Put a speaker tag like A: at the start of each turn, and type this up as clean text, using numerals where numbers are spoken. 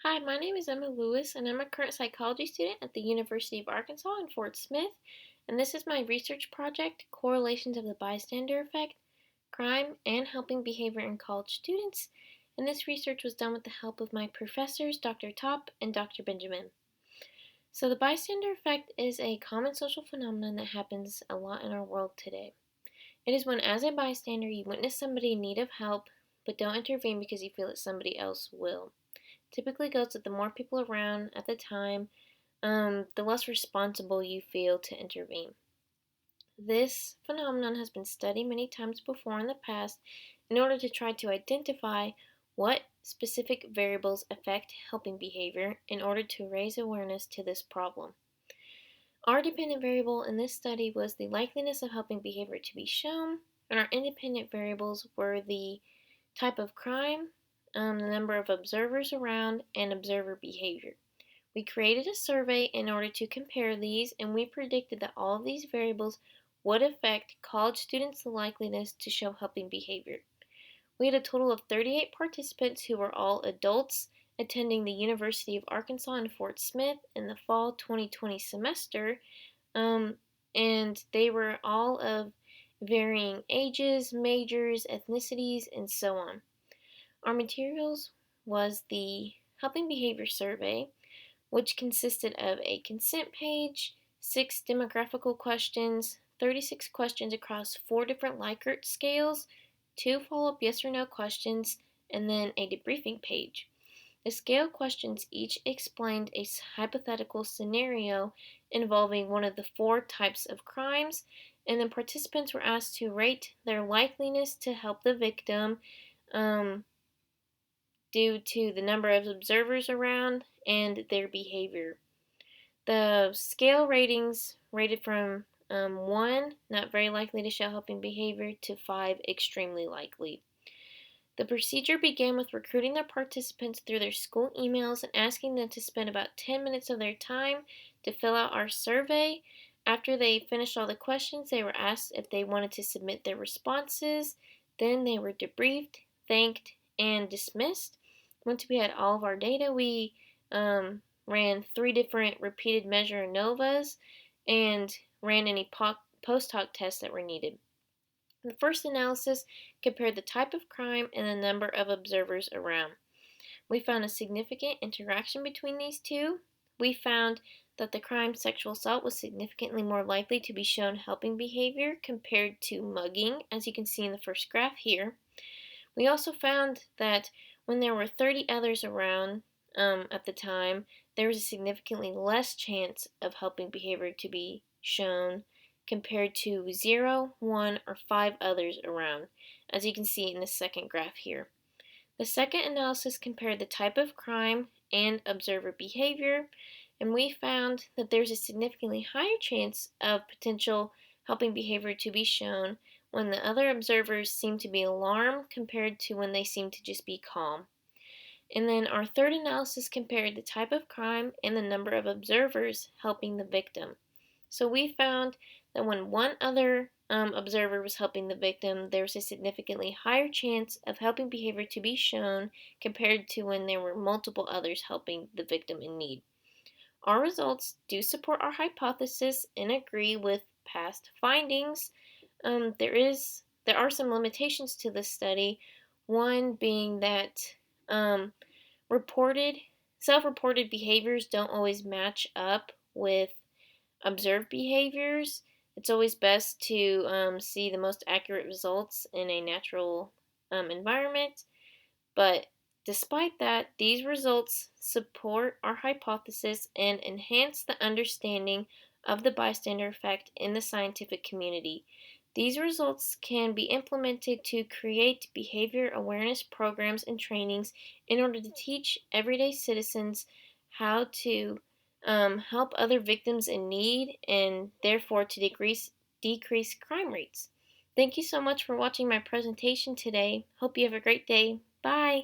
A: Hi, my name is Emma Lewis, and I'm a current psychology student at the University of Arkansas in Fort Smith. And this is my research project, Correlations of the Bystander Effect, Crime, and Helping Behavior in College Students. And this research was done with the help of my professors, Dr. Top and Dr. Benjamin. So, the bystander effect is a common social phenomenon that happens a lot in our world today. It is when, as a bystander, you witness somebody in need of help, but don't intervene because you feel that somebody else will. Typically goes that the more people around at the time, the less responsible you feel to intervene. This phenomenon has been studied many times before in the past in order to try to identify what specific variables affect helping behavior in order to raise awareness to this problem. Our dependent variable in this study was the likeliness of helping behavior to be shown, and our independent variables were the type of crime, the number of observers around, and observer behavior. We created a survey in order to compare these, and we predicted that all of these variables would affect college students' likeliness to show helping behavior. We had a total of 38 participants who were all adults attending the University of Arkansas in Fort Smith in the fall 2020 semester, um, and they were all of varying ages, majors, ethnicities, and so on. Our materials was the Helping Behavior Survey, which consisted of a consent page, 6 demographical questions, 36 questions across 4 different Likert scales, 2 follow-up yes or no questions, and then a debriefing page. The scale questions each explained a hypothetical scenario involving one of the 4 types of crimes, and then participants were asked to rate their likeliness to help the victim um, due to the number of observers around and their behavior. The scale ratings rated from 1, not very likely to show helping behavior, to 5, extremely likely. The procedure began with recruiting the participants through their school emails and asking them to spend about 10 minutes of their time to fill out our survey. After they finished all the questions, they were asked if they wanted to submit their responses. Then they were debriefed, thanked, and dismissed. Once we had all of our data, we ran 3 different repeated measure ANOVAs and ran any post hoc tests that were needed. The first analysis compared the type of crime and the number of observers around. We found a significant interaction between these two. We found that the crime sexual assault was significantly more likely to be shown helping behavior compared to mugging, as you can see in the first graph here. We also found that when there were 30 others around at the time, there was a significantly less chance of helping behavior to be shown compared to 0, 1, or 5 others around, as you can see in the second graph here. The second analysis compared the type of crime and observer behavior, and we found that there's a significantly higher chance of potential helping behavior to be shown when the other observers seem to be alarmed compared to when they seem to just be calm. And then our third analysis compared the type of crime and the number of observers helping the victim. So we found that when one other observer was helping the victim, there was a significantly higher chance of helping behavior to be shown compared to when there were multiple others helping the victim in need. Our results do support our hypothesis and agree with past findings. There are some limitations to this study. One being that reported self-reported behaviors don't always match up with observed behaviors. It's always best to see the most accurate results in a natural environment. But despite that, these results support our hypothesis and enhance the understanding of the bystander effect in the scientific community. These results can be implemented to create behavior awareness programs and trainings in order to teach everyday citizens how to help other victims in need and therefore to decrease crime rates. Thank you so much for watching my presentation today. Hope you have a great day. Bye.